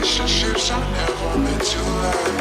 relationships are never meant to last.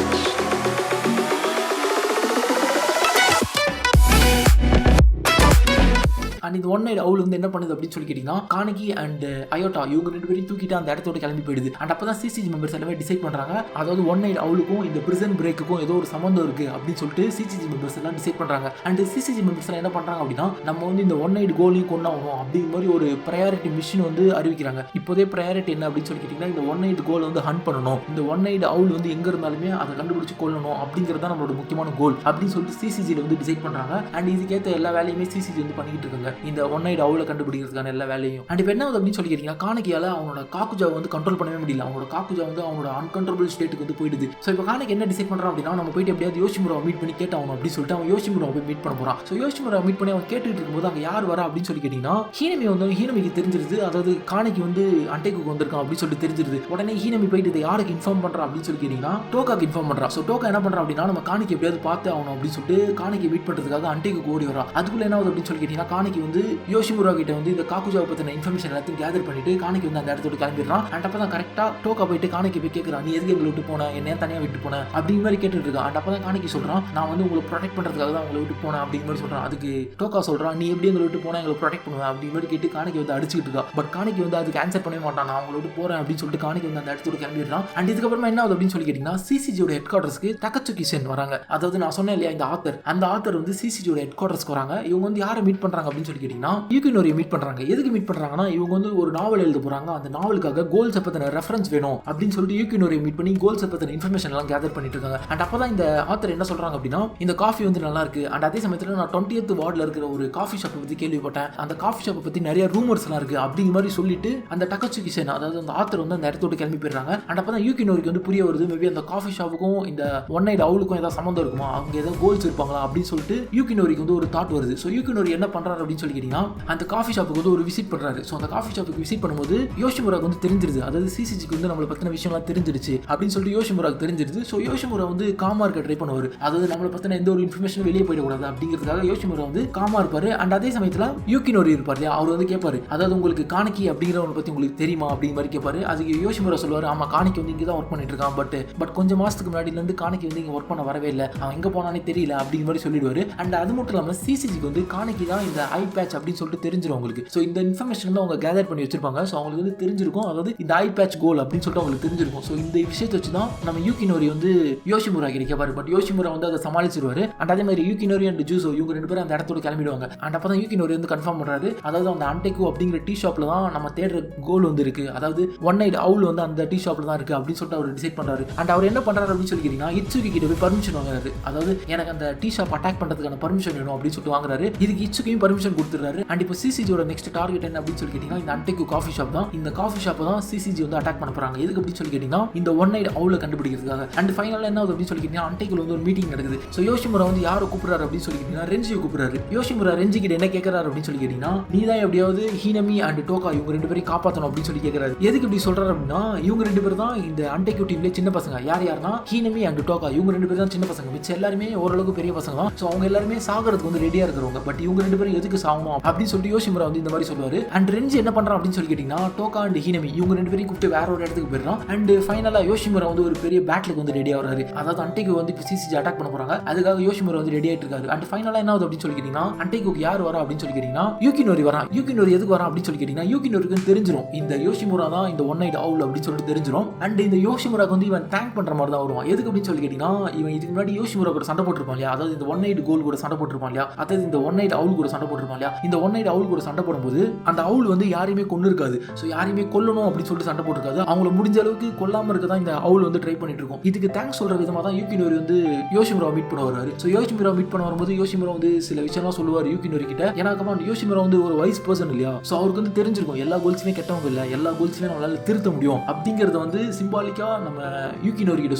And இந்த one night அவுல் வந்து என்ன பண்ணுது அப்படின்னு சொல்லி கேட்டிங்கன்னா கானகி அண்ட் அயோட்டா இவங்க 2 பேரும் தூக்கிட்டு அந்த இடத்தோட கிளம்பி போயிடுது. அண்ட் அப்போ தான் சிசிஜி மெம்பர்ஸ் எல்லாமே டிசைட் பண்ணுறாங்க, அதாவது ஒன் நைட் அவுலுக்கும் இந்த பிரிசன் பிரேக்குக்கும் ஏதோ ஒரு சம்மந்தம் இருக்குது அப்படின்னு சொல்லிட்டு சிசிஜி மெம்பர்ஸ் எல்லாம் டிசைட் பண்ணுறாங்க. அண்ட் சிசிஜி மெம்பர்ஸ் எல்லாம் என்ன பண்ணுறாங்க அப்படின்னா நம்ம வந்து இந்த ஒன் நைட் கோலையும் கொண்டாகணும் அப்படிங்கிற மாதிரி ஒரு ப்ரையாரிட்டி மிஷின் வந்து அறிவிக்கிறாங்க. இப்போதே ப்ரையாரிட்டி என்ன அப்படின்னு சொல்லி கேட்டிங்கன்னா இந்த ஒன் நைட் கோலை வந்து ஹண்ட் பண்ணணும், இந்த ஒன் நைட் அவுல் வந்து எங்கே இருந்தாலுமே அதை கண்டுபிடிச்சு கொள்ளணும் அப்படிங்கிறது தான் நம்மளோட முக்கியமான கோல் அப்படின்னு சொல்லிட்டு சிசிஜியில் வந்து டிசைட் பண்ணுறாங்க. அண்ட் இதுக்கேற்ற எல்லா வேலையுமே சிசிஜி வந்து பண்ணிக்கிட்டு இருக்காங்க, இந்த ஒன் நைட் அவுல கண்டுபிடிக்கிறதுக்கான எல்லா வேலையும். அண்ட் இப்போ என்ன அப்படின்னு சொல்லி கேட்டீங்கன்னா கானகியால அவனோட காக்குஜாவை வந்து கண்ட்ரோல் பண்ணவே முடியல, அவனோட காக்குஜா வந்து அவனோட அன்கண்ட்ரோலபிள் ஸ்டேட்டுக்கு வந்து போயிடுது. ஸோ இப்போ கானகி என்ன டிசைட் பண்ணுறான் அப்படின்னா நம்ம போயிட்டு எப்படியாவது யோஷிமுராவை மீட் பண்ணி கேட்டாகணும் அப்படின்னு சொல்லிட்டு அவன் யோஷிமுராவை போய் மீட் பண்ண போகிறான். ஸோ யோஷிமுராவை மீட் பண்ணி அவன் கேட்டுட்டு இருக்கும்போது அங்கே யார் வரா அப்படின்னு சொல்லி கேட்டிங்கன்னா ஹீனமி வந்து ஹீனமிக்கு தெரிஞ்சிருது, அதாவது கானகி வந்து அண்டேக்கு வந்திருக்கான் அப்படின்னு சொல்லிட்டு தெரிஞ்சிருது. உடனே ஹீனமி போயிட்டு இதை யாருக்கு இன்ஃபார்ம் பண்ணுறா அப்படின்னு சொல்லி கேட்டிங்கன்னா டோக்காக்கு இன்ஃபார்ம் பண்ணுறா. ஸோ டோக்கா என்ன பண்ணுறா அப்படின்னா நம்ம கானகி எப்படியாவது பார்த்து ஆகணும் அப்படின்னு சொல்லிட்டு கானகி மீட் பண்ணுறதுக்காக அண்டேக்கு ஓடி வரா. அதுக்குள்ள என்ன ஆகுது அப்படின்னு சொல்லி கேட்டிங்கன்னா கானகி வந்து யோஷிமுரா கிட்ட வந்து இந்த காக்குஜாவை பற்றின இன்ஃபர்மேஷன் எல்லாத்தையும் கேதர் பண்ணிட்டு கானகி வந்து அந்த இடத்தோட கிளம்பிடுறான். அண்ட் அப்போ தான் கரெக்டாக டோக்கா போயிட்டு கானகி போய் கேட்குறான், நீ எதுக்கு எங்களை விட்டு போன, என்ன தனியாக விட்டு போனேன் அப்படிங்கிற மாதிரி கேட்டுட்டு இருக்கான். அண்ட் அப்போ தான் கானகி சொல்கிறான், நான் வந்து உங்களை ப்ரொடெக்ட் பண்ணுறதுக்காக தான் உங்களை விட்டு போனேன் அப்படிங்கிற மாதிரி சொல்கிறான். அதுக்கு டோக்கா சொல்கிறான், நீ எப்படி எங்களை விட்டு போனால் எங்களை ப்ரொடெக்ட் பண்ணுவேன் அப்படிங்கிற மாதிரி கேட்டு கானகி வந்து அடிச்சுட்டு இருக்கா. பட் கானகி வந்து அதுக்கு ஆன்சர் பண்ணவே மாட்டான், நான் உங்களை விட்டு போகிறேன் அப்படின்னு சொல்லிட்டு கானகி வந்து அந்த இடத்தோட கிளம்பிடுறான். அண்ட் இதுக்கப்புறமா என்ன ஆகுது அப்படின்னு சொல்லி கேட்டிங்கன்னா சிசிஜியோட ஹெட் குவார்டர்ஸ்க்கு தக்கச்சுக்கி சென் வராங்க. அதாவது நான் சொன்னேன் இல்லையா இந்த ஆத்தர், அந்த ஆத்தர் வந்து சிசிஜியோட ஹெட் குவார்டர்ஸ்க்கு வராங்க. இவங்க வந்து யாரை மீட் பண்ணுறாங்க அப்படின்னு சொல்லி கேட்டிங்கன்னா யூகினோரியை மீட் பண்ணுறாங்க. எதுக்கு மீட் பண்ணுறாங்கன்னா இவங்க வந்து ஒரு நாவல் எழுத போகிறாங்க, அந்த நாவலுக்காக கோல்ஸை பற்றின ரெஃபரன்ஸ் வேணும் அப்படின்னு சொல்லிட்டு யூகினோரியை மீட் பண்ணி கோல்ஸை பற்றின இன்ஃபர்மேஷன் எல்லாம் கேதர் பண்ணிட்டு இருக்காங்க. அண்ட் அப்போ தான் இந்த ஆத்தர் என்ன சொல்கிறாங்க அப்படின்னா இந்த காஃபி வந்து நல்லா இருக்கு, அண்ட் அதே சமயத்தில் நான் 20th வார்டில் இருக்கிற ஒரு காஃபி ஷாப்பை பற்றி கேள்விப்பட்டேன், அந்த காஃபி ஷாப்பை பற்றி நிறைய ரூமர்ஸ் எல்லாம் இருக்கு அப்படிங்கிற மாதிரி சொல்லிட்டு அந்த டக்கச்சுக்கி சென் அதாவது அந்த ஆத்தர் வந்து அந்த இடத்தோட கிளம்பி போயிடுறாங்க. அண்ட் அப்போ தான் யூகினோரிக்கு வந்து புரிய வருது, மேபி அந்த காஃபி ஷாப்புக்கும் இந்த ஒன் நைட் அவுலுக்கும் ஏதாவது சம்மந்தம் இருக்குமா, அவங்க ஏதாவது கோல்ஸ் இருப்பாங்களா அப்படின்னு சொல்லிட்டு யூகினோரிக்கு வந்து ஒரு தாட் வருது. ஸோ யூகினோரி என்ன பண்ணுறாரு அப்படின்னு சொல்லி கேட்டிங்கன்னா அந்த காஃபி ஷாப்புக்கு வந்து ஒரு விசிட் பண்ணுறாரு. ஸோ அந்த காஃபி ஷாப்புக்கு விசிட் பண்ணும்போது யோஷிமுராக்கு வந்து தெரிஞ்சிருது, அதாவது சிசிஜிக்கு வந்து நம்மளை பற்றின விஷயம்லாம் தெரிஞ்சிருச்சு அப்படின்னு சொல்லிட்டு யோஷிமுராக்கு தெரிஞ்சிருது. ஸோ யோஷிமுரா வந்து காமா இருக்க ட்ரை பண்ணுவார், அதாவது நம்மளை பற்றின எந்த ஒரு இன்ஃபர்மேஷனும் வெளியே போயிடக்கூடாது அப்படிங்கிறதுக்காக யோஷிமுரா வந்து காமா இருப்பார். அண்ட் அதே சமயத்தில் யூகினோரி இருப்பார் இல்லையா, அவர் வந்து கேட்பாரு, அதாவது உங்களுக்கு கானகி அப்படிங்கிறவங்களை பற்றி உங்களுக்கு தெரியுமா அப்படிங்கிற மாதிரி கேட்பாரு. அதுக்கு யோஷிமுரா சொல்லுவார், ஆமாம் கானகி வந்து இங்கே தான் ஒர்க் பண்ணிட்டு இருக்கான், பட் கொஞ்சம் மாதத்துக்கு முன்னாடிலேருந்து கானகி வந்து இங்கே ஒர்க் பண்ண வரவே இல்லை, அவன் எங்கே போனானே தெரியல அப்படிங்கிற மாதிரி சொல்லிடுவார். அண்ட் அது மட்டும் இல்லாமல் சிசிஜிக்கு வந்து கானகி தான் இந்த ஐ பேட்ச் அப்படின்னு சொல்லிட்டு தெரிஞ்சிடும் அவங்களுக்கு. ஸோ இந்த இன்ஃபர்மேஷன் வந்து அவங்க கேதர் பண்ணி வச்சிருப்பாங்க. ஸோ அவங்களுக்கு வந்து தெரிஞ்சிருக்கும், அதாவது இந்த ஐ பேட்ச் கோல் அப்படின்னு சொல்லிட்டு அவங்களுக்கு தெரிஞ்சிருக்கும். ஸோ இந்த விஷயத்தை வச்சு தான் நம்ம யூகினோரி வந்து யோஷிமுரா கிட்ட கேட்பாரு. பட் யோஷிமுரா வந்து அதை சமாளிச்சிருவாரு. அண்ட் அதே மாதிரி யூகினோரி அண்ட் ஜூசோ இவங்க 2 பேரும் அந்த இடத்தோட கிளம்பிடுவாங்க. அண்ட் அப்போ தான் யூகினோரி வந்து கன்ஃபார்ம் பண்ணுறாரு, அதாவது அந்த அண்டேக்கு அப்படிங்கிற டீ ஷாப்பில் தான் நம்ம தேடுற கோல் வந்து இருக்கு, அதாவது ஒன் நைட் அவுல் வந்து அந்த டீ ஷாப்பில் தான் இருக்கு அப்படின்னு சொல்லிட்டு அவர் டிசைட் பண்ணுறாரு. அண்ட் அவர் என்ன பண்ணுறாரு அப்படின்னு சொல்லி கேட்டிங்கன்னா இட்சுகி கிட்ட போய் பர்மிஷன் வாங்குறாரு, அதாவது எனக்கு அந்த டீ ஷாப் அட்டாக் பண்ணுறதுக்கான பர்மிஷன் வேணும் அப்படின்னு சொல்லிட்டு வாங்குறாரு. இதுக்கு இட்சுகியும் பர்மிஷன் கொடுத்துறாரு. அண்ட் இப்போ சிசிஜியோட நெக்ஸ்ட் டார்கெட் என்ன அப்படின்னு சொல்லி கேட்டிங்கன்னா இந்த அண்டேக்கு காஃபி ஷாப் தான். இந்த காஃபி ஷாப்பை தான் சிசிஜி வந்து அட்டாக் பண்ண போறாங்க. எதுக்கு அப்படின்னு சொல்லி கேட்டிங்கன்னா இந்த ஒன் நைட் அவுல கண்டுபிடிக்கிறதுக்காக. அண்ட் ஃபைனலாக என்ன ஆகுது அப்படின்னு சொல்லி கேட்டிங்கன்னா அண்டேக்குள்ள வந்து ஒரு மீட்டிங் நடக்குது. ஸோ யோஷிமுரா வந்து யாரை கூப்பிடுறாரு அப்படின்னு சொல்லி கேட்டிங்கன்னா ரெஞ்சியை கூப்பிடுறாரு. யோஷிமுரா ரெஞ்சி கிட்ட என்ன கேட்கறாரு அப்படின்னு சொல்லி கேட்டிங்கன்னா நீ தான் எப்படியாவது ஹீனமி அண்ட் டோக்கா இவங்க 2 பேரையும் காப்பாற்றணும் அப்படின்னு சொல்லி கேட்கறாரு. எதுக்கு இப்படி சொல்றாரு அப்படின்னா இவங்க 2 பேர் தான் இந்த அண்டேக்கு டீம்ல சின்ன பசங்க. யாருன்னா ஹீனமி அண்ட் டோக்கா இவங்க 2 பேர் தான் சின்ன பசங்க, மிச்சம் எல்லாருமே ஓரளவுக்கு பெரிய பசங்க தான். ஸோ அவங்க எல்லாருமே சாகிறதுக்கு வந்து ரெடியா இருக்கிறவங்க. பட் இவங்க 2 பேரும் எதுக்கு சாகணும் அப்படின்னு சொல்லிட்டு யோஷிமுரா வந்து இந்த மாதிரி சொல்லுவாரு. அண்ட் ரெஞ்சி என்ன பண்றான் அப்படின்னு சொல்லி கேட்டிங்கன்னா டோக்கா அண்ட் ஹீனமி இவங்க 2 பேரையும் கூப்பிட்டு வேற ஒரு இடத்துக்கு போயிடுறான். அண்ட் ஃபைனலா யோஷிமுரா வந்து ஒரு பெரிய பேட்டிலுக்கு வந்து ரெடி ஆகிறாரு, அதாவது அண்டேக்கு வந்து இப்போ சிசிஜி அட்டாக் பண்ண போறாங்க, அதுக்காக யோஷிமுரா வந்து ரெடி ஆயிட்டு இருக்காரு. அண்ட் ஃபைனலா என்ன ஆகுது அப்படின்னு சொல்லி கேட்டிங்கன்னா அண்டேக்கு யார் வரா அப்படின்னு சொல்லி கேட்டிங்கன்னா யூகினோரி வரான். யூகினோரி எதுக்கு வரான் அப்படின்னு சொல்லி கேட்டிங்கன்னா யூகினோரிக்கு தெரிஞ்சிடும் இந்த யோஷிமுரா தான் இந்த ஒன் நைட் அவுல் அப்படின்னு சொல்லிட்டு தெரிஞ்சிடும். அண்ட் இந்த யோஷிமுராக்கு வந்து இவன் தேங்க் பண்ற மாதிரி தான் வருவான். எதுக்கு அப்படின்னு சொல்லி கேட்டிங்கன்னா இவன் இதுக்கு முன்னாடி யோஷிமுரா கூட சண்டை போட்டுருப்பான் இல்லையா, அதாவது இந்த ஒன் நைட் கோல் கூட சண்டை போட்டுருப்பான் இல்லையா, அதாவது இந்த ஒன் நைட் அவுல் கூட சண்டை போட்டுருப்பான் இல்லையா, இந்த ஒன் நைட் அவுல் கூட சண்டை போடும்போது அந்த அவுல் வந்து யாரையுமே கொண்டு இருக்காது. ஸோ யாரையுமே கொல்லணும் அப்படின்னு சொல்லிட்டு சண்டை போட்டுருக்காது, அவங்கள முடிஞ்ச அளவுக்கு கொல்லாம இருக்க தான் இந்த அவுல் வந்து ட்ரை பண்ணிட்டு இருக்கும். இதுக்கு தேங்க்ஸ் சொல்ற விதமாக தான் யூகினோரி வந்து யோஷிமுரா மீட் பண்ண வருவாரு. ஸோ யோஷிமுரா மீட் பண்ண வரும்போது யோஷிமுரா வந்து சில விஷயம்லாம் சொல்லுவார் யூகினோரி கிட்ட. ஏன்னா யோஷிமுரா வந்து ஒரு வைஸ் பர்சன் இல்லையா, ஸோ அவருக்கு வந்து தெரிஞ்சிருக்கும் எல்லா கோல்ஸுமே கெட்டவங்க இல்லை, எல்லா கோல்ஸுமே நம்மளால திருத்த முடியும் அப்படிங்கறத வந்து சிம்பாலிக்கா நம்ம யூகினோரி கிட்ட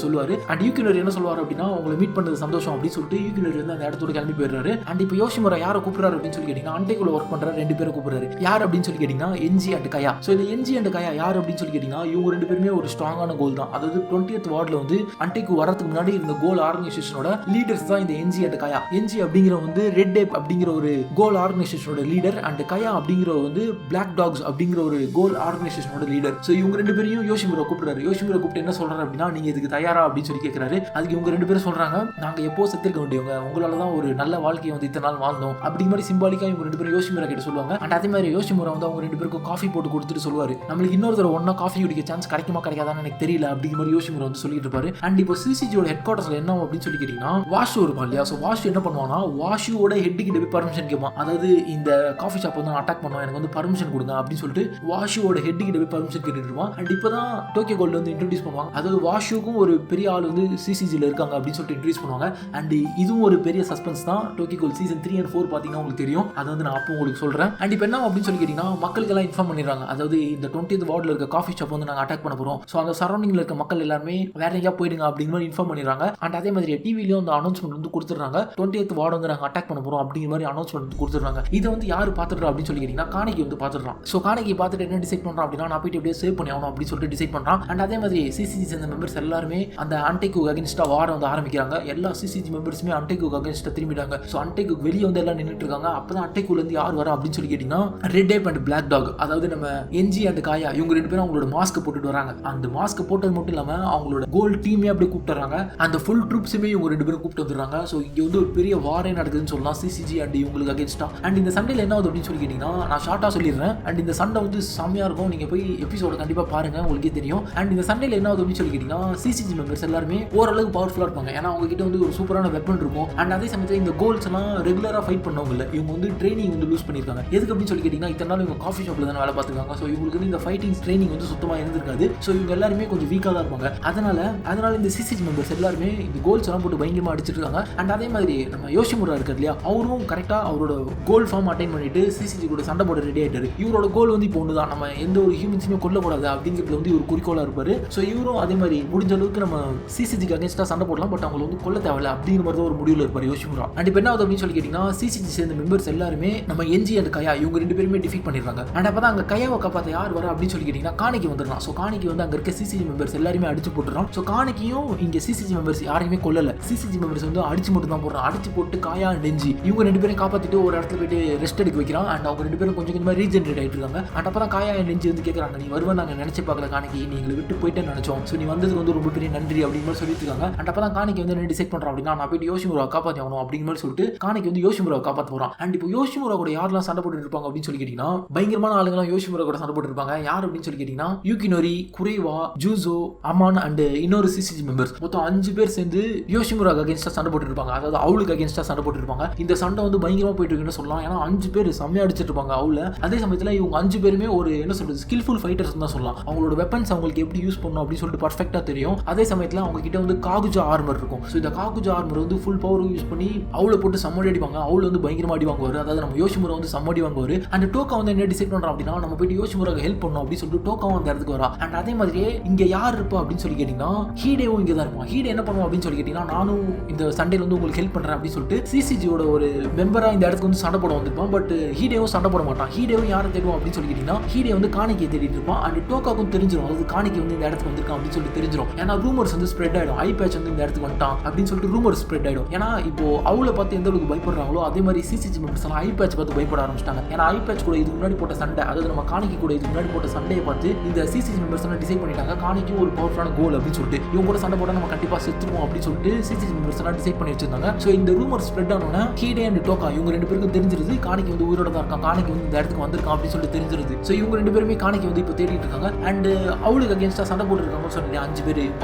சொல்லுவாரு. அண்ட் யூகினோரி என்ன சொல்லுவார் அப்படின்னா உங்களை மீட் பண்ணது சந்தோஷம் அப்படின்னு சொல்லிட்டு யூகினோரி வந்து அந்த இடத்தோட கிளம்பி போயிடுறாரு. அண்ட் இப்போ யோஷிமுரா யாரை கூப்பிடுறாரு அப்படின்னு சொல்லி கேட்டீங்கன்னா அண்டைக்குள்ள ஒர்க் பண்ற 2 பேரை கூப்பிடுறாரு. யார் அப்படின்னு சொல்லி கேட்டீங்கன்னா என்ஜி அண்ட் கயா. ஸோ இந்த என்ஜி அண்ட் கயா யார் அப்படின்னு சொல்லி கேட்டீங்கன்னா இவங்க 2 பேருமே ஒரு ஸ்ட்ராங்கான கோல் தான். அதாவது 20th வார்டில் வந்து அண்டைக்கு வரதுக்கு முன்னாடி இந்த கோல் ஆர்கனைசேஷனோட லீடர்ஸ் தான் இந்த என்ஜி அண்ட் கயா. என்ஜி அப்படிங்கிற வந்து ரெட் டேப் அப்படிங்கிற ஒரு கோல் ஆர்கனைசேஷனோட லீடர் அண்ட் கயா அப்படிங்கிற வந்து பிளாக் டாக்ஸ் அப்படிங்கிற ஒரு கோல் ஆர்கனைசேஷனோட லீடர். ஸோ இவங்க 2 பேரையும் யோஷிமுரா கூப்பிடுறாரு. யோஷிமுரா கூப்பிட்டு என்ன சொல்றாரு அப்படின்னா நீங்க இதுக்கு தயாரா அப்படின்னு சொல்லி கேட்கிறாரு. அதுக்கு இவங்க 2 பேரும் சொல்றாங்க நாங்க எப்போ செத்துருக்க வேண்டியவங்க, உங்களால தான் ஒரு நல்ல வாழ்க்கையை வந்து இத்தனை நாள் வாழ்ந்தோம் அப்படிங்கிற மாதிரி சிம்பாலிக்கா இவங்க 2 பேரும் யோஷிமுரா கிட்ட சொல்லுவாங்க. அண்ட் அதே மாதிரி யோஷிமுரா வந்து அவங்க 2 பேருக்கும் காஃபி போட்டு கொடுத்துட்டு சொல்லுவாரு நம்மளுக்கு இன்னொரு தடவை ஒன்னா காஃபி குடிக்க சான்ஸ் கிடைக்குமா கிடைக்காதான்னு எனக்கு தெரியல அப்படிங்கிற மாதிரி யோஷிமுரா வந்து சொல்லிட்டு இருப்பாரு. அண்ட் இப்போ சிசிஜியோட ஹெட் குவார்டர்ஸ்ல என்ன அப்படின்னு சொல்லி கேட்டீங்கன்னா வாஷு இருப்பான் இல்லையா. ஸோ வாஷு என்ன பண்ணுவானா வாஷுவோட ஹெட் கிட்ட போய் பர்மிஷன் கேட்பான். அதாவது இந்த காஃபி ஷாப் வந்து அட்டாக் பண்ணுவோம் எனக்கு வந்து பர்மிஷன் கொடுங்க அப்படின்னு சொல்லிட்டு வாஷுவோட ஹெட் கிட்ட போய் பர்மிஷன் கேட்டுட்டு இருப்பான். அண்ட் இப்போதான் டோக்கியோ கோல்டு வந்து இன்ட்ரோடியூஸ் பண்ணுவாங்க. அதாவது வாஷுக்கும் ஒரு பெரிய ஆள் வந்து சிசிஜியில் இருக்காங்க அப்படின்னு சொல்லிட்டு இன்ட்ரோடியூஸ் பண்ணுவாங்க. அண்ட் இதுவும் ஒரு பெரிய சஸ்பென்ஸ் தான். டோக்கியோ கோல்டு சீசன் 3 and 4 பார்த்தீங்கன்னா உங்களுக்கு தெரியும். அதை வந்து நான் அப்போ உங்களுக்கு சொல்றேன். அண்ட் இப்போ என்ன அப்படின்னு சொல்லி கேட்டீங்கன்னா மக்களுக்கு எல்லாம் இன்ஃபார்ம் பண்ணிடுறாங்க. அதாவது இந்த 20th வார்டில் இருக்க காஃபி ஷாப் வந்து நாங்கள் அட்டாக் பண்ண போறோம். ஸோ அந்த சரௌண்டிங்ல இருக்க மக்கள் எல்லாருமே வேற எங்கேயா போயிடுங்க அப்படிங்கிற மாதிரி இன்ஃபார்ம் பண்ணிடுறாங்க. அண்ட் அதே மாதிரி டிவிலையும் அந்த அனௌன்ஸ்மெண்ட் வந்து கொடுத்துறாங்க 20th வார்டு வந்து நாங்கள் அட்டாக் பண்ண போறோம் அப்படிங்கிற மாதிரி அனௌன்ஸ்மெண்ட் வந்து கொடுத்துறாங்க. இதை வந்து யார் பார்த்துடுறா அப்படின்னு சொல்லி கேட்டீங்கன்னா காணிக்கு வந்து பார்த்துடுறான். ஸோ காணிக்கு பார்த்துட்டு என்ன டிசைட் பண்றான் அப்படின்னா நான் போயிட்டு எப்படியே சேவ் பண்ணி ஆகணும் அப்படின்னு சொல்லிட்டு டிசைட் பண்றான். அண்ட் அதே மாதிரி சிசிஜி சேர்ந்த மெம்பர்ஸ் எல்லாருமே அந்த அன்டைக்கு அகேன்ஸ்டா வார வந்து ஆரம்பிக்கிறாங்க. எல்லா சிசிஜி மெம்பர்ஸுமே அன்டைக்கு அகேன்ஸ்டா திரும்பிட்டாங்க. ஸோ அன்டைக்கு வெளியே வந்து எல்லாம் நின்றுட்டு இருக்காங்க. அப்பதான் அன்டைக்குள்ள இருந்து யார் வர அப்படின்னு சொல்லி கேட்டீங்கன்னா red tape and black dog, அதாவது நம்ம என்ஜி அண்ட் காயா இவங்க 2 பேரும் அவங்களோட மாஸ்க் போட்டுட்டு வராங்க. அந்த மாஸ்க் போட்டது மட்டும் இல்லாம அவங்களோட கோல் டீமே அப்படியே கூப்பிட்டுறாங்க. அந்த ஃபுல் ட்ரூப்ஸுமே இவங்க 2 பேரும் கூப்பிட்டு வந்துடுறாங்க. ஸோ இங்க வந்து ஒரு பெரிய வாரே நடக்குதுன்னு சொல்லலாம் சிசிஜி அண்ட் இவங்களுக்கு அகேன்ஸ்டா. அண்ட் இந்த சண்டையில் என்ன ஆகுது அப்படின்னு சொல்லி கேட்டீங்கன்னா நான் ஷார்ட்டா சொல்லிடுறேன். அண்ட் இந்த சண்டை வந்து செம்மையா இருக்கும். நீங்க போய் எபிசோட கண்டிப்பா பாருங்க, உங்களுக்கே தெரியும். அண்ட் இந்த சண்டையில் என்ன ஆகுது அப்படின்னு சொல்லி கேட்டீங்கன்னா சிசிஜி மெம்பர்ஸ் எல்லாருமே ஓரளவுக்கு பவர்ஃபுல்லா இருப்பாங்க. ஏன்னா அவங்க கிட்ட வந்து ஒரு சூப்பரான வெப்பன் இருக்கும். அண்ட் அதே சமயத்தில் இந்த கோல்ஸ் எல்லாம் ரெகுலரா ஃபைட் பண்ணவங்க இல்ல, இவங்க வந்து ட்ரைனிங் வந்து லூஸ் பண்ணிருக்காங்க. எதுக்கு அப்படின்னு சொல்லி கேட்டீங்கன்னா இத்தனை நாள் இவங்க காஃபி ஷாப்ல தான் வேலை பார்த்துருக்காங்க. ஸோ இவங்களுக்கு வந்து இந்த ஃபைட்டிங் ட்ரைனிங் வந்து சுத்தமாக இருந்திருக்காது. ஸோ இவங்க எல்லாருமே கொஞ்சம் வீக்காக தான் இருப்பாங்க. அதனால இந்த சிசிஜி மெம்பர்ஸ் எல்லாருமே இந்த கோல்ஸ் எல்லாம் போட்டு பயங்கரமா அடிச்சிட்டு இருக்காங்க. அண்ட் அதே மாதிரி நம்ம யோஷிமுரா இருக்காரு இல்லையா, அவரும் கரெக்டா அவரோட கோல் ஃபார்ம் அட்டைன் பண்ணிட்டு சிசிஜி கூட சண்டை போட ரெடி ஆயிட்டாரு. இவரோட கோல் வந்து இப்போ ஒன்று தான், நம்ம எந்த ஒரு ஹியூமன்ஸுமே கொல்லக்கூடாது அப்படிங்கிறது வந்து ஒரு குறிக்கோளா இருப்பாரு. ஸோ இவரும் அதே மாதிரி முடிஞ்ச அளவுக்கு நம்ம சிசிஜிக்கு அகேன்ஸ்டா சண்டை போடலாம், பட் அவங்களை வந்து கொல்ல தேவையில்ல அப்படிங்கிற மாதிரி தான் ஒரு முடிவில் இருப்பார் யோஷிமுரா. அண்ட் இப்போ என்ன ஆகுது அப்படின்னு சொல்லி கேட்டீங்கன்னா சிசிஜி சேர்ந்த மெம்பர்ஸ் எல்லாருமே நம்ம என்ஜி அண்ட் கயா இவங்க 2 பேருமே டிஃபீட் பண்ணிடுறாங்க. அண்ட் அப்பதான் அங்க கயாவை காப்பாற்ற யார் வர அப்படின்னு சொல்லி கேட்டீங்கன்னா காணிக்கு வந்துடுறான். ஸோ காணிக்கு வந்து அங்க இருக்க சிசிஜி மெம்பர்ஸ் எல்லாருமே அடிச்சு போட்டுறான். ஸோ காணிக்கையும் இங்க சிசிஜி மெம்பர்ஸ் யாரையுமே கொல்லல, சிசிஜி மெம்பர்ஸ் வந்து அடிச்சு மட்டும் தான் போடுறான். அடிச்சு போட்டு காயா அண்ட் என்ஜி இவங்க 2 பேரும் காப்பாத்திட்டு ஒரு இடத்துல போயிட்டு ரெஸ்ட் எடுக்க வைக்கிறான். அண்ட் அவங்க 2 பேரும் கொஞ்சம் கொஞ்சமா ரீஜெனரேட் ஆயிட்டு இருக்காங்க. அண்ட் அப்பதான் காயா அண்ட் என்ஜி வந்து கேட்கறாங்க நீ வருவா நாங்க நினைச்சு பார்க்கல காணிக்கு, நீ எங்களை விட்டு போயிட்டேன்னு நினைச்சோம். ஸோ நீ வந்ததுக்கு வந்து ரொம்ப பெரிய நன்றி அப்படின்னு மாதிரி சொல்லிட்டு இருக்காங்க. அண்ட் அப்பதான் காணிக்கு வந்து என்ன டிசைட் பண்றான் அப்படின்னா நான் போயிட்டு யோஷிமுராவை காப்பாற்றி ஆகணும் அப்படிங்கிற மாதிரி சொல்லிட்டு காணிக்கு வந்து யோஷிமுராவை காப்பாற்ற போறான். அண்ட் இப்போ யோஷிமுரா கூட யாரெல்லாம் சண்டை போட்டு இருப்பாங்க அப்படின்னு சொல்லி கேட்டீங்கன்னா பயங்கரமான ஆளுங்கலாம் யோஷிமுரா கூட சண்டை போட்டு இருப்பாங்க. யார் அப்படின்னு சொல்லி கேட்டீங்கன்னா யூகினோரி, குரேவா, ஜூசோ, அமான் அண்ட் இன்னொரு சிசிஜி மெம்பர்ஸ் மொத்தம் 5 பேர் சேர்ந்து யோஷிமுராக்கு அகேன்ஸ்டா சண்டை போட்டு இருப்பாங்க. அதாவது அவளுக்கு அகேன்ஸ்டா சண்டை போட்டு இருப்பாங்க. இந்த சண்டை வந்து பயங்கரமா போயிட்டு இருக்குன்னு சொல்லலாம். ஏன்னா 5 பேர் செம்மையா அடிச்சிட்டு இருப்பாங்க அவள. அதே சமயத்தில் இவங்க 5 பேருமே ஒரு என்ன சொல்றது ஸ்கில்ஃபுல் ஃபைட்டர்ஸ் தான் சொல்லலாம். அவங்களோட வெப்பன்ஸ் அவங்களுக்கு எப்படி யூஸ் பண்ணணும் அப்படின்னு சொல்லிட்டு பர்ஃபெக்டா தெரியும். அதே சமயத்தில் அவங்க கிட்ட வந்து காகுஜா ஆர்மர் இருக்கும். ஸோ இந்த காகுஜா ஆர்மர் வந்து ஃபுல் பவர் யூஸ் பண்ணி அவளை போட்டு சம்மடி அடிப்பாங்க. அவளை வந்து பயங்கரமா அடி வாங்குவாரு. அதாவது நம்ம யோஷிமுரா வந்து சம்மடி வாங்குவாரு. அண்ட் டோக்கா வந்து என்ன டிசைட் பண்றோம் அப்படின்னா நம்ம போயிட்டு யோஷிமுராக்கு ஹெல்ப் பண்ணணும் அப்படின்னு சொல்லிட்டு டோக்காவும் அந்த இடத்துக்கு வரா. அண்ட் அதே மாதிரியே இங்க யார் இருப்பா அப்படின்னு சொல்லி கேட்டீங்கன்னா ஹீடேவும் இங்க தான் இருப்பான். ஹீடே என்ன பண்ணுவோம் அப்படின்னு சொல்லி கேட்டீங்கன்னா நானும் இந்த சண்டையில வந்து உங்களுக்கு ஹெல்ப் பண்றேன் அப்படின்னு சொல்லிட்டு சிசிஜியோட ஒரு மெம்பரா இந்த இடத்துக்கு வந்து சண்டை போட வந்திருப்பான். பட் ஹீடேவும் சண்டை போட மாட்டான். ஹீடேவும் யாரை தேடுவோம் அப்படின்னு சொல்லி கேட்டீங்கன்னா ஹீடே வந்து காணிக்கை தேடிட்டு இருப்பான். அண்ட் டோக்காக்கும் தெரிஞ்சிடும் அதாவது காணிக்கை வந்து இந்த இடத்துக்கு வந்திருக்கான் அப்படின்னு சொல்லி தெரிஞ்சிடும். ஏன்னா ரூமர்ஸ் வந்து ஸ்ப்ரெட் ஆயிடும். ஐ பேட்ச் வந்து இந்த இடத்துக்கு வந்துட்டான் அப்படின்னு சொல்லிட்டு ரூமர் ஸ்ப்ரெட் ஆயிடும். ஏன்னா இப்போ அவளை பார்த்து எந்த அளவுக்கு பயப்படுறாங்களோ அதே மாதிரி சிசிஜி மெம்பர்ஸ் எல்லாம் ஐ பேட்ச் பார்த்து பயப்பட ஆரம்பிச்சிட்டாங்க. ஏன்னா ஐ பேட்ச் கூட இதுக்கு முன்னாடி போட்ட சண்டை, அதாவது நம்ம காணிக்கை கூட இதுக்கு முன்னாடி போட்ட சண்டையை பார்த்து இந்த சிசிஜி மெம்பர்ஸ் எல்லாம் டிசைட் பண்ணிட்டாங்க காணிக்கும் ஒரு பவர்ஃபுல்லான கோல் அப்படின்னு சொல்லிட்டு இவங்க கூட சண்டை போட நம்ம கண்டிப்பா செத்துருவோம் அப்படின்னு சொல்லிட்டு சிசிஜி மெம்பர்ஸ் எல்லாம் டிசைட் பண்ணி வச்சிருந்தாங்க. ஸோ இந்த ரூமர் ஸ்ப்ரெட் ஆனோன்னா ஹீடே அண்ட் டோக்கா இவங்க 2 பேருக்கும் தெரிஞ்சிருது காணிக்கை வந்து உயிரோட தான் இருக்கான், காணிக்கை வந்து இந்த இடத்துக்கு வந்திருக்கான் அப்படின்னு சொல்லிட்டு தெரிஞ்சிருது. ஸோ இவங்க 2 பேருமே காணிக்கை வந்து இப்போ தேடிட்டு இருக்காங்க. அண்ட் அவளுக்கு அகேன்ஸ்டா சண்டை போட்டுருக்காங்கன்னு சொன்னீங்க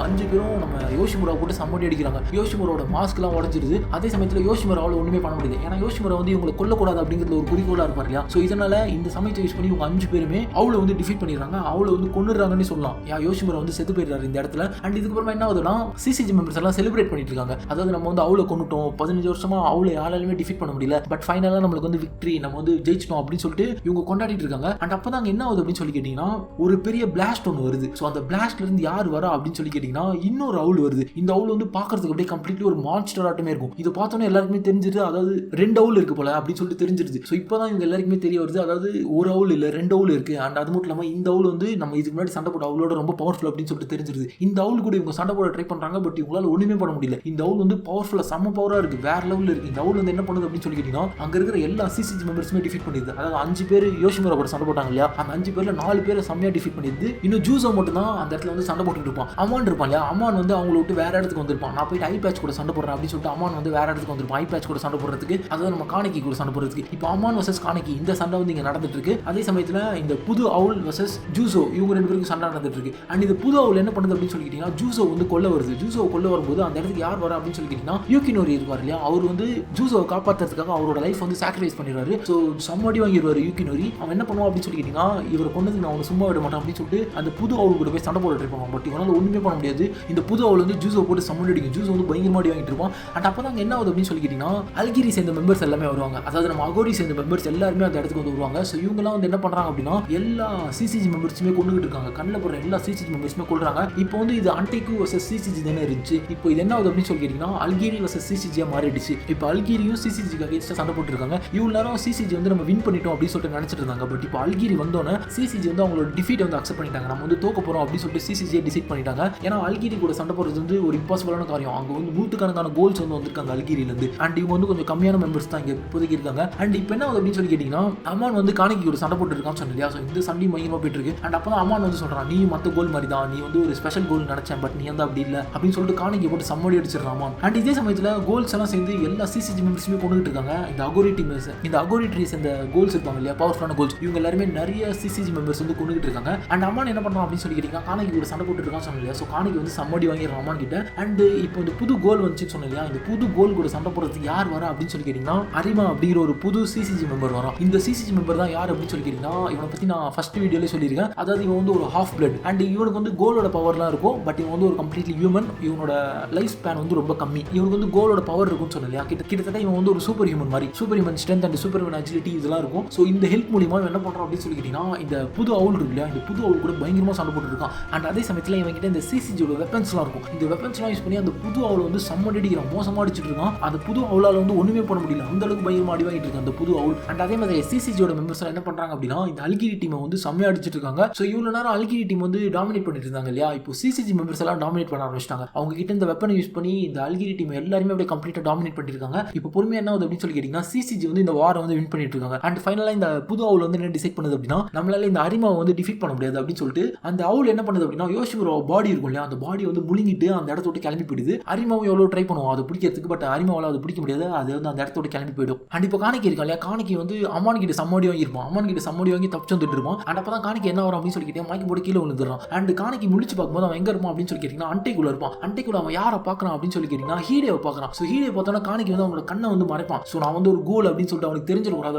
5 பேரும் நம்ம யோஷிமுரா போட்டு சம்மடி அடிக்கிறாங்க. யோஷிமுராவோட மாஸ்க் எல்லாம் உடஞ்சிருது. அதே சமயத்தில் யோஷிமுராவால் ஒண்ணுமே பண்ண முடியாது. ஏன்னா யோஷிமுரா வந்து இவங்களை கொல்லக்கூடாது அப்படிங்கிறது ஒரு குறிக்கோளா இருப்பார் இல்லையா. ஸோ இதனால இந்த சமயத்தை யூஸ் பண்ணி இவங்க 5 பேருமே அவளை வந்து டிஃபீட் பண்ணிடுறாங்க. அவளை வந்து கொன்னுறாங்கன்னு சொல்லலாம். யோஷிமுரா வந்து செத்து போயிடுறாரு இந்த இடத்துல. அண்ட் இதுக்கப்புறமா என்ன ஆகுதுன்னா சிசிஜி மெம்பர்ஸ் எல்லாம் செலிப்ரேட் பண்ணிட்டு இருக்காங்க. அதாவது நம்ம வந்து அவளை கொண்டுட்டோம், 15 வருஷமா அவளை யாராலுமே டிஃபீட் பண்ண முடியல, பட் ஃபைனலா நம்மளுக்கு வந்து விக்டரி, நம்ம வந்து ஜெயிச்சிட்டோம் அப்படின்னு சொல்லிட்டு இவங்க கொண்டாடிட்டு இருக்காங்க. அண்ட் அப்பதான் என்ன ஆகுது அப்படின்னு சொல்லி கேட்டீங்கன்னா ஒரு பெரிய பிளாஸ்ட் ஒன்று வருது. ஸோ அந்த பிளாஸ்ட்ல இருந்து யார் வரா அப்படின்னு சொல்லி கேட்டீங்கன்னா இன்னொரு அவுள் வருது. இந்த அவுள் வந்து பாக்குறதுக்கு அப்படியே கம்ப்ளீட்லி ஒரு மான்ஸ்டர் ஆட்டமே இருக்கும். இதை பார்த்தோன்னே எல்லாருக்குமே தெரிஞ்சிட்டு அதாவது 2 அவுள் இருக்கு போல அப்படின்னு சொல்லிட்டு சொல்லிட்டு தெரிஞ்சிருது. ஸோ இப்போ தான் இவங்க எல்லாருக்குமே தெரிய வருது, அதாவது ஒரு அவுல் இல்லை 2 அவுல் இருக்குது. அண்ட் அது மட்டும் இல்லாமல் இந்த அவுல் வந்து நம்ம இதுக்கு முன்னாடி சண்டை போட்ட அவுலோட ரொம்ப பவர்ஃபுல் அப்படின்னு சொல்லிட்டு தெரிஞ்சிருது. இந்த அவுல் கூட இவங்க சண்டை போட ட்ரை பண்ணுறாங்க, பட் இவங்களால ஒன்றுமே பண்ண முடியல. இந்த அவுல் வந்து பவர்ஃபுல்லாக செம்ம பவராக இருக்குது, வேற லெவலில் இருக்குது. இந்த அவுல் வந்து என்ன பண்ணுது அப்படின்னு சொல்லி கேட்டிங்கன்னா அங்கே இருக்கிற எல்லா சிசிஜி மெம்பர்ஸுமே டிஃபீட் பண்ணிடுது. அதாவது 5 பேர் யோஷிமுரா கூட சண்டை போட்டாங்க இல்லையா, அந்த 5 பேரில் 4 பேரை செம்மையாக டிஃபீட் பண்ணிடுது. இன்னும் ஜூசோ மட்டும் தான் அந்த இடத்துல வந்து சண்டை போட்டுட்டு இருப்பான். அமான் இருப்பான் இல்லையா, அமான் வந்து அவங்கள விட்டு வேற இடத்துக்கு வந்திருப்பான். நான் போயிட்டு ஐ பேட்ச் கூட சண்டை போடுறேன் அப்படின்னு சொல்லிட்டு அமான் வந்து வேற இடத்துக்கு வந்திருப்பான், ஐ பேட்ச் கூட சண்டை போடுறதுக்கு, அதாவது நம்ம காணிக்கி கூட சண்டை போடுறதுக்கு. இப்போ அமான் வர்சஸ் காணிக்கி இந்த சண்டை வந்து இங்கே நடந்துட்டு இருக்கு. அதே சமயத்தில் இந்த புது அவுல் வர்சஸ் ஜூசோ இவங்க 2 பேருக்கு சண்டை நடந்துட்டு இருக்கு. அண்ட் இந்த புது அவுல் என்ன பண்ணுது அப்படின்னு சொல்லிக்கிட்டீங்கன்னா ஜூசோ வந்து கொல்ல வருது. ஜூசோ கொல்ல வரும்போது அந்த இடத்துக்கு யார் வர அப்படின்னு சொல்லிக்கிட்டீங்கன்னா யூகினோரி இருப்பார் இல்லையா, அவர் வந்து ஜூசோவை காப்பாற்றுறதுக்காக அவரோட லைஃப் வந்து சாக்ரிஃபைஸ் பண்ணிடுவாரு. ஸோ சம்மடி வாங்கிடுவார் யூகினோரி. அவன் என்ன பண்ணுவான் அப்படின்னு சொல்லிக்கிட்டீங்கன்னா இவரை கொண்டதுக்கு நான் அவனை சும்மா விட மாட்டேன் அப்படின்னு சொல்லிட்டு அந்த புது அவுல் கூட போய் சண்டை போட ட்ரை பண்ணுவான். பட் இவனால ஒன்றுமே பண்ண முடியாது. இந்த புது அவுல் வந்து ஜூசோ போட்டு சம்மடி அடிக்கும். ஜூசோ வந்து பயங்கரமாடி வாங்கிட்டு இருப்பான். அண்ட் அப்போ தான் என்ன ஆகுது அப்படின்னு சொல்லிக்கிட்டீங்கன்னா அல்கிரி சேர்ந்த மெம்பர்ஸ் எல்லாமே வருவாங்க. அதாவது நம்ம அகோரி சேர்ந்த மெம்பர்ஸ் எல்லாருமே அந்த இடத்துக்கு வந்து வருவாங்க. ஸோ இவங்கெல்லாம் வந்து என்ன பண்ணுறாங்க அப்படின்னா எல்லா சிசிஜி மெம்பர்ஸுமே கொண்டுகிட்டு இருக்காங்க. கண்ணில் போடுற எல்லா சிசிஜி மெம்பர்ஸுமே கொள்றாங்க. இப்போ வந்து இது அன்டைக்கு வர்சஸ் சிசிஜி தானே இருந்துச்சு. இப்போ இது என்ன ஆகுது அப்படின்னு சொல்லி கேட்டீங்கன்னா அல்கிரி வர்சஸ் சிசிஜியா மாறிடுச்சு. இப்போ அல்கிரியும் சிசிஜிக்கு அகைன்ஸ்டா சண்டை போட்டு இருக்காங்க. இவ்வளவு நேரம் சிசிஜி வந்து நம்ம வின் பண்ணிட்டோம் அப்படின்னு சொல்லிட்டு நினைச்சிட்டு இருந்தாங்க. பட் இப்போ அல்கிரி வந்தோன்னே சிசிஜி வந்து அவங்களோட டிஃபீட் வந்து அக்செப்ட் பண்ணிட்டாங்க. நம்ம வந்து தோக்க போறோம் அப்படின்னு சொல்லிட்டு சிசிஜியை டிசைட் பண்ணிட்டாங்க. ஏன்னா அல்கிரி கூட சண்டை போடுறது வந்து ஒரு இம்பாசிபிளான காரியம். அங்கே வந்து 100கணக்கான கோல்ஸ் வந்து வந்திருக்காங்க அல்கிரியிலேருந்து. அண்ட் இவங்க வந்து கொஞ்சம் கம்மியான மெம்பர்ஸ் தான் இங்கே இப்போதைக்கு இருக்காங்க. அண்ட் இப்போ என்ன ஆகுது அப்படின்னு சொல்லி கேட்டீங்கன்னா அமான் வந்து காணிக்கி கூட சண்டை போட்டு இருக்கான்னு சொன்னீங்க. ஸோ இந்த சண்டையும் மையமாக போயிட்டு இருக்கு. அண்ட் அப்போ தான் அமான் வந்து சொல்றான், நீ மற்ற கோல் மாதிரி தான், நீ வந்து ஒரு ஸ்பெஷல் கோல் நினைச்சேன், பட் நீ வந்து அப்படி இல்லை அப்படின்னு சொல்லிட்டு காணிக்கி போட்டு சம்மடி அடிச்சிடறான் அமான். அண்ட் இதே சமயத்தில் கோல்ஸ் எல்லாம் சேர்ந்து எல்லா சிசிஜி மெம்பர்ஸுமே கொண்டுகிட்டு இருக்காங்க. இந்த அகோரி டீம்ஸ், இந்த அகோரி ட்ரீஸ், இந்த கோல்ஸ் இருப்பாங்க இல்லையா, பவர்ஃபுல்லான கோல்ஸ், இவங்க எல்லாருமே நிறைய சிசிஜி மெம்பர்ஸ் வந்து கொண்டுகிட்டு இருக்காங்க. அண்ட் அமான் என்ன பண்ணுறான் அப்படின்னு சொல்லி கேட்டீங்கன்னா காணிக்கி கூட சண்டை போட்டு இருக்கான்னு சொன்னீங்க. ஸோ காணிக்கி வந்து சம்மடி வாங்கிடுறான் அமான் கிட்ட. அண்ட் இப்போ இந்த புது கோல் வந்துச்சுன்னு சொன்னீங்க. இந்த புது கோல் கூட சண்டை போடுறதுக்கு யார் வரா அப்படின்னு சொல்லி கேட்டீங்கன்னா அரிமா அப்படிங்கிற ஒரு புது சிசிஜி மெம்பர் வரும். இந்த சிசிஜி மெம்பர் தான் யார் அப்படின்னு சொல்லி கேட்டீங்கன்னா இவனை பற்றி நான் ஃபர்ஸ்ட் வீடியோல சொல்லியிருக்கேன். அதாவது இவன் வந்து ஒரு ஹாஃப் பிளட். அண்ட் இவனுக்கு வந்து கோலோட பவர்லாம் இருக்கும், பட் இவன் வந்து ஒரு கம்ப்ளீட்லி ஹியூமன். இவனோட லைஃப் ஸ்பேன் வந்து ரொம்ப கம்மி. இவனுக்கு வந்து கோலோட பவர் இருக்கும்னு சொன்னலையா, கிட்டத்தட்ட இவன் வந்து ஒரு சூப்பர் ஹியூமன் மாதிரி, super human strength and super human agility இதெல்லாம் இருக்கும். ஸோ இந்த ஹெல்ப் மூலியமா இவன் என்ன பண்ணுறான் அப்படின்னு சொல்லி கேட்டீங்கன்னா இந்த புது அவுல் இருக்கு இல்லையா, இந்த புது அவுல் கூட பயங்கரமாக சண்டை போட்டு இருக்கான். அண்ட் அதே சமயத்தில் இவன் கிட்ட இந்த சிசிஜியோட வெப்பன்ஸ்லாம் இருக்கும். இந்த வெப்பன்ஸ்லாம் யூஸ் பண்ணி அந்த புது அவுல் வந்து சம்மடி அடிக்கிறான், மோசமாக அடிச்சுட்டு இருக்கான். அந்த புது அவுலால் வந்து ஒன்றுமே பண்ண முடியல, அந்த அளவுக்கு பயங்கரமாக அடி வாங்கிட்டு இருக்கான் அந்த புது அவுல். அண்ட் அதே மாதிரி சிசிஜியோட மெம்பர்ஸ் என்ன பண்ணுறாங்க அப்படின்னா இந்த அல்கிரி டீமை வந்து செம்மையா அடிச்சிட்டு இருக்காங்க. ஸோ இவ்வளோ நேரம் அல்கிரி டீம் வந்து டாமினேட் பண்ணிட்டு இருந்தாங்க இல்லையா, இப்போ சிசிஜி மெம்பர்ஸ் எல்லாம் டாமினேட் பண்ண ஆரம்பிச்சிட்டாங்க. அவங்க கிட்ட இந்த வெப்பனை யூஸ் பண்ணி இந்த அல்கிரி டீம் எல்லாருமே அப்படியே கம்ப்ளீட்டாக டாமினேட் பண்ணிருக்காங்க. இப்போ பொறுமையாக என்ன ஆகுது அப்படின்னு சொல்லி கேட்டிங்கன்னா சிசிஜி வந்து இந்த வாரை வந்து வின் பண்ணிட்டு இருக்காங்க. அண்ட் ஃபைனலாக இந்த புது அவுல் வந்து என்ன டிசைட் பண்ணுது அப்படின்னா நம்மளால இந்த அரிமாவை வந்து டிஃபீட் பண்ண முடியாது அப்படின்னு சொல்லிட்டு அந்த அவுல் என்ன பண்ணுது அப்படின்னா யோசிமுரா பாடி இருக்கும் இல்லையா, அந்த பாடி வந்து முழுங்கிட்டு அந்த இடத்த விட்டு கிளம்பி போயிடுது. அரிமாவும் எவ்வளோ ட்ரை பண்ணுவோம் அதை பிடிக்கிறதுக்கு, பட் அரிமாவால் அது பிடிக்க முடியாது, அது வந்து அந்த இடத்த விட்டு கிளம்பி போயிடும். அண்ட் இப்போ காணிக்கி இருக்கா இல்லையா, காணிக்கி வந்து அம்மான் கிட்ட சம்மடி வாங்கியிருப்பான். அம்மான் கிட்ட சம்மடி வாங்கி தப்பிச்சு வந்துட்டு இருப்பான். அண்ட் அப்போ தான் காணிக்கி என்ன வரும் அப்படின்னு சொல்லிக்கிட்டே மைக்கு போட்டு கீழே விழுந்துடுறான். அண்ட் காணிக்கி முடிச்சு பார்க்கும்போது அவன் எங்கே இருப்பான் அப்படின்னு சொல்லி கேட்டிங்கன்னா அன்டைக்குள்ள இருப்பான். அன்டைக்குள்ள அவன் யாரை பார்க்குறான் அப்படின்னு சொல்லி கேட்டிங்கன்னா ஹீடேவை பார்க்குறான். ஸோ ஹீடே பார்த்தோன்னா காணிக்கி வந்து அவனோட கண்ணை வந்து மறைப்பான். ஸோ நான் வந்து ஒரு கோல் அப்படின்னு சொல்லிட்டு அவனுக்கு தெரிஞ்சிடக்கூடாது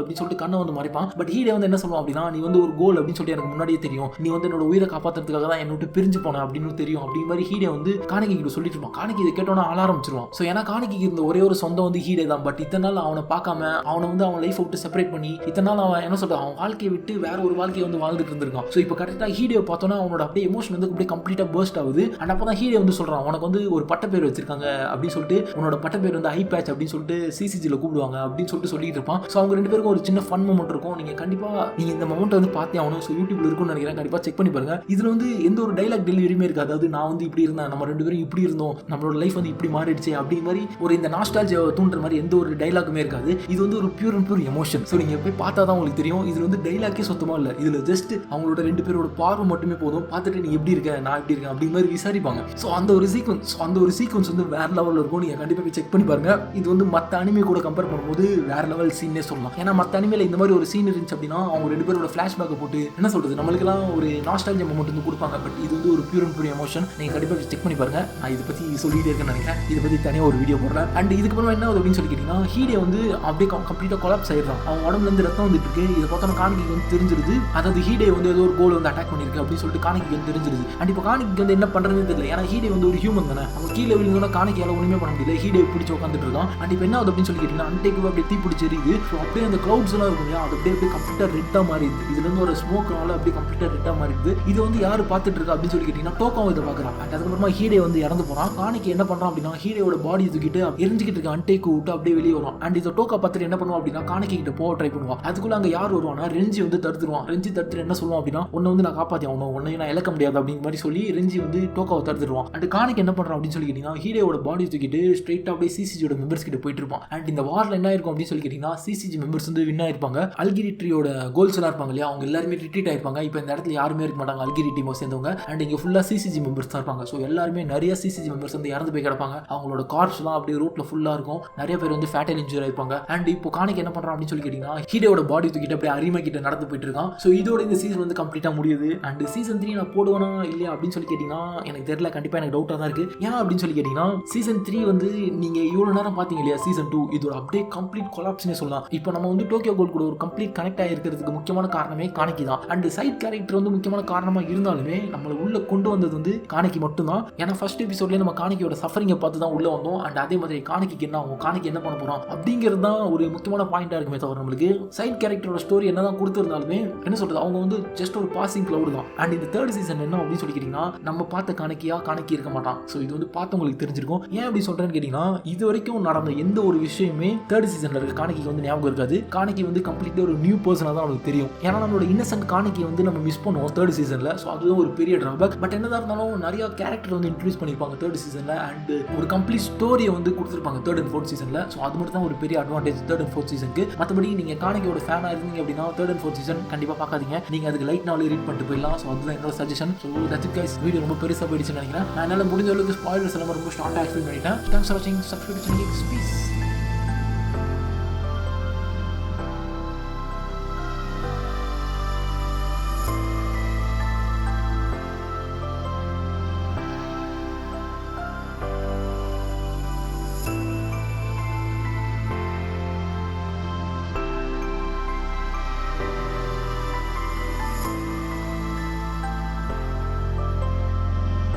அப்படின்னு சொல்லிட்டு கண்ணை வந்து மறைப்பான். பட் ஹீடே வந்து என்ன சொல்லுவான் அப்படின்னா நீ வந்து ஒரு கோல் அப்படின்னு சொல்லிட்டு எனக்கு முன்னாடியே தெரியும், நீ வந்து என்னோட உயிரை காப்பாற்றுறதுக்காக தான் என்னை விட்டு பிரிஞ்சு போனேன் அப்படின்னு தெரியும் அப்படி மாதிரி ஹீடே வந்து காணிக்கி கிட்ட சொல்லிட்டு இருப்பான். காணிக்கி இதை கேட்டோன்னா ஆள ஆரம்பிச்சிருவான். ஸோ ஏன்னா காணிக்கி இருந்த ஒரே ஒரு சொந்தம் வந்து ஹீடே தான். பட் இத்தனை நாள் அவனை பார்க்காம அவனை வந்து அவன் லைஃப் விட்டு செப்பரேட் பண்ணி இத்தனை நாள் அவன் என்ன சொல்றான் அவன் வாழ்க்கையை விட்டு வேற ஒரு வாழ்க்கையை வந்து வாழ்ந்துட்டு இருந்திருக்கான். ஸோ இப்போ கரெக்டாக ஹீடேவை பார்த்தோன்னா அவனோட அப்படியே எமோஷன் வந்து அப்படியே கம்ப்ளீட்டாக பர்ஸ்ட் ஆகுது. அண்ட் அப்போ தான் ஹீடே வந்து சொல்றான் உனக்கு வந்து ஒரு பட்ட பேர் வச்சிருக்காங்க அப்படின்னு சொல்லிட்டு, உன்னோட பட்ட பேர் வந்து ஐ பேட்ச் அப்படின்னு சொல்லிட்டு சிசிஜியில் கூப்பிடுவாங்க அப்படின்னு சொல்லிட்டு இருப்பான். ஸோ அவங்க 2 பேருக்கும் ஒரு சின்ன ஃபன் மொமெண்ட் இருக்கும். நீங்க கண்டிப்பாக நீங்க இந்த மொமெண்ட் வந்து பார்த்தே ஆகணும். ஸோ யூடியூப்ல இருக்கும்னு நினைக்கிறேன், கண்டிப்பாக செக் பண்ணி பாருங்க. இதுல வந்து எந்த ஒரு டைலாக் டெலிவரியுமே இருக்காது. அதாவது நான் வந்து இப்படி இருந்தேன், நம்ம 2 பேரும் இப்படி இருந்தோம், நம்மளோட லைஃப் வந்து இப்படி மாறிடுச்சு அப்படி மாதிரி ஒரு இந்த நாஸ்டால்ஜியாவை தூண்டுற மாதிரி எந்த ஒரு டைலாக்குமே இருக்காது. இது வந்து ஒரு pure and pure emotion. So நீங்க போய் பார்த்தா தான் உங்களுக்கு தெரியும். இதுல வந்து டைலாக்கே சுத்தமா இல்லை. இதுல ஜஸ்ட் அவங்களோட 2 பேரோட பார்வை மட்டுமே போதும். பார்த்துட்டு நீ எப்படி இருக்க, நான் எப்படி இருக்கேன் அப்படி மாதிரி விசாரிப்பாங்க. ஸோ அந்த ஒரு சீக்வன்ஸ் வந்து வேற லெவலில் இருக்கும். நீங்க கண்டிப்பாக போய் செக் பண்ணி பாருங்க. இது வந்து மற்ற அனிமே கூட கம்பேர் பண்ணும்போது வேற லெவல் சீனே சொல்லலாம். ஏன்னா மற்ற அனிமேல இந்த மாதிரி ஒரு சீன் இருந்துச்சு அப்படின்னா அவங்க 2 பேரோட ஃபிளாஷ்பேக்கை போட்டு என்ன சொல்றது நம்மளுக்கெல்லாம் ஒரு நாஸ்டால்ஜியா மொமெண்ட் வந்து கொடுப்பாங்க. பட் இது வந்து ஒரு பியூர் அண்ட் பியூர் எமோஷன். நீங்க கண்டிப்பாக செக் பண்ணி பாருங்க. நான் இதை பத்தி சொல்லிட்டே இருக்கேன்னு நினைக்கிறேன். இதை பத்தி தனியாக ஒரு வீடியோ போடுறேன். அண்ட் இதுக்கப்புறம் என்ன ஆகுது அப்படின்னு சொல்லி கேட்டீங்கன்னா ஹீடே வந்து அப்படியே கம்ப்ளீட்டாக கொலாப்ஸ் ஆயிடுறான். அவன் உடம்புல இருந்து ரத்தம் வந்துட்டு இருக்கு. இதை பார்த்தோன்னா காணிக்கு வந்து தெரிஞ்சிருது. அதாவது ஹீடே வந்து ஏதோ ஒரு கோல் வந்து அட்டாக் பண்ணிருக்கு அப்படின்னு சொல்லிட்டு காணிக்கு வந்து தெரிஞ்சிருது. அண்ட் இப்போ காணிக்கு வந்து என்ன பண்றதுன்னு தெரியல. ஏன்னா ஹீடே வந்து ஒரு ஹியூமன் தானே, அவங்க கீழே விழுந்தோன்னா காணிக்கையால ஒண்ணுமே பண்ண முடியல. ஹீடே பிடிச்சி உட்காந்துட்டு இருக்கான். அண்ட் இப்போ என்ன ஆகுது அப்படின்னு சொல்லி கேட்டீங்கன்னா அன்டைக்கு அப்படியே தீ பிடிச்சி எரியுது. ஸோ அப்படியே அந்த கிளவுட்ஸ் எல்லாம் இருக்கும் இல்லையா, அது அப்படியே கம்ப்ளீட்டா ரெட்டா மாறிடுது. இதுல இருந்து ஒரு ஸ்மோக்னால அப்படியே கம்ப்ளீட்டா ரெட்டா மாறிடுது. இது வந்து யாரு பார்த்துட்டு இருக்கா அப்படின்னு சொல்லி கேட்டீங்கன்னா டோக்காவும் இதை பார்க்குறான். அண்ட் அதுக்கப்புறமா ஹீடே வந்து இறந்து போறான். காணிக்கு என்ன பண்றான் அப்படின்னா ஹீடேயோட பாடி தூக்கிட்டு எரிஞ்சுக்கிட்டு இருக்க அன்டைக்கு விட்டு அப்படியே வெளியே வரும். அண்ட் இதை டோக்கா பார்த்துட்டு என்ன பண்ணுவோம் அப்படின்னா காணிக்கை கிட்ட போக ட்ரை பண்ணுவான். அதுக்குள்ள அங்க யார் வருவானா ரெஞ்சி வந்து தடுத்துருவான். ரெஞ்சி தடுத்துட்டு என்ன சொல்லுவான் அப்படின்னா உன்னை வந்து நான் காப்பாத்தி ஆகணும், உன்னை நான் இழக்க முடியாது அப்படிங்கிற மாதிரி சொல்லி ரெஞ்சி வந்து டோக்காவை தடுத்துருவான். அண்ட் காணிக்கை என்ன பண்றான் அப்படின்னு சொல்லி கேட்டீங்கன்னா ஹீரோட பாடி தூக்கிட்டு ஸ்ட்ரெயிட்டா அப்படியே சிசிஜியோட மெம்பர்ஸ் கிட்ட போயிட்டு இருப்பான். அண்ட் இந்த வார்ல என்ன இருக்கும் அப்படின்னு சொல்லி கேட்டீங்கன்னா சிசிஜி மெம்பர்ஸ் வந்து வின் ஆயிருப்பாங்க. அல்கிரிட்ரியோட கோல்ஸ் எல்லாம் இருப்பாங்க இல்லையா, அவங்க எல்லாருமே ரிட்ரீட் ஆயிருப்பாங்க. இப்போ இந்த இடத்துல யாருமே இருக்க மாட்டாங்க அல்கிரி டீமை சேர்ந்தவங்க. அண்ட் இங்க ஃபுல்லா சிசிஜி மெம்பர்ஸ் தான் இருப்பாங்க. ஸோ எல்லாருமே நிறைய சிசிஜி மெம்பர்ஸ் வந்து இறந்து போய் கிடப்பாங்க. அவங்களோட கார்ஸ்லாம் அப்படியே ரூட்ல ஃபுல்லா இருக்கும். நிறைய பேர் வந்து ஃபேட்டல் இன்ஜூரி ஆயிருப்பாங்க. அண்ட் இப்போ காணிக்கை என்ன பண்றான் அப்படின்னு சொல்லி கேட்டீங்கன்னா ஹீரோட பாடி தூக்கிட்டு அப்படியே அரிமா கிட்ட நடந்து போயிட்டு இருக்கான். ஸோ இதோட இந்த சீசன் வந்து கம்ப்ளீட்டா முடியுது. அண்ட் சீசன் 3 நான் போடுவேனா இல்லையா அப்படின்னு சொல்லி கேட்டீங்கன்னா எனக்கு தெரியல, கண்டிப்பா எனக்கு டவுட்டா தான் இருக்கு. ஏன் அப்படின்னு சொல்லி கேட்டீங்கன்னா சீசன் 3 வந்து நீங்க இவ்வளவு நேரம் பாத்தீங்க இல்லையா, சீசன் 2 இதோட அப்படியே கம்ப்ளீட் கொலாப்ஸ்னே சொல்லலாம். இப்போ நம்ம வந்து டோக்கியோ கோல் கூட ஒரு கம்ப்ளீட் கனெக்ட் ஆகிருக்கிறதுக்கு முக்கியமான காரணமே காணிக்கை தான். அண்ட் சைட் கேரக்டர் வந்து முக்கியமான காரணமா இருந்தாலுமே நம்மளை உள்ள கொண்டு வந்தது வந்து காணிக்கை மட்டும் தான். ஏன்னா ஃபர்ஸ்ட் எபிசோட்லேயே நம்ம காணிக்கையோட சஃபரிங்கை பார்த்து தான் உள்ள வந்தோம். அண்ட் அதே மாதிரி காணிக்கைக்கு என்ன ஆகும், காணிக்கை என்ன பண்ண போறோம் அப்படிங்கிறது தான் ஒரு முக்கியமான பாயிண்டா இருக்குமே தவிர நம்மளுக்கு சைட் கேரக்டரோட ஸ்டோரி என்னதான் கொடுத்துருந்தாலுமே என்ன சொல்றது அவங்க வந்து ஜஸ்ட் ஒரு பாசிங் கிளவுட் தான். அண்ட் இந்த தேர்ட் சீசன் என்ன அப்படின்னு சொல்லி கேட்டீங்கன்னா நம்ம பார்த்த காணிக்கை இருக்க மாட்டான். ஸோ இது வந்து பார்த்தவங்களுக்கு தெரிஞ்சிருக்கும். ஏன் அப்படி சொல்றேன்னு கேட்டீங்கன்னா இது வரைக்கும் நடந்த எந்த ஒரு விஷயமே தேர்ட் சீசன்ல இருக்க காணிக்கைக்கு வந்து ஞாபகம் இருக்காது. காணிக்கை வந்து கம்ப்ளீட்டா ஒரு நியூ பர்சனா தான் அவனுக்கு தெரியும். ஏன்னா நம்மளோட இன்னசென்ட் காணிக்கை வந்து நம்ம மிஸ் பண்ணுவோம் தேர்ட் சீசன்ல. ஸோ அதுதான் ஒரு பெரிய டிராபேக். பட் என்னதான் இருந்தாலும் நிறைய கேரக்டர் வந்து இன்ட்ரடியூஸ் பண்ணிருப்பாங்க தேர்ட் சீசன்ல. அண்ட் ஒரு கம்ப்ளீட் ஸ்டோரியை வந்து கொடுத்துருப்பாங்க தேர்ட் அண்ட் ஃபோர்த் சீசன்ல. ஸோ அது மட்டும் தான் ஒரு பெரிய அட்வான்டேஜ் தேர்ட் அண்ட் ஃபோர்த் சீசனுக்கு. மற்றபடி நீங்க காணிக்கையோட ஃபேனா இருந்தீங்க அப்படின்னா தேர்ட் அண்ட் ஃபோர்த் சீசன் கண்டிப்பா பார்க்காதீங்க. நீங்க அதுக்கு லைட் நாவலே ரீட் பண்ணிட்டு போயிடலாம். ஸோ அதுதான் என்னோட suggestion. So that's it guys, video ரொம்ப பெருசாக போயிடுச்சுன்னு நினைக்கிறேன். நான் என்னால் முடிஞ்ச அளவுக்கு ஸ்பாயிலர்ஸ் எல்லாம் ரொம்ப ஷார்ட்டாக எக்ஸ்பிளைன் பண்ணிட்டேன். தேங்க்ஸ் ஃபார் வாட்சிங். Subscribe to channel. பீஸ்.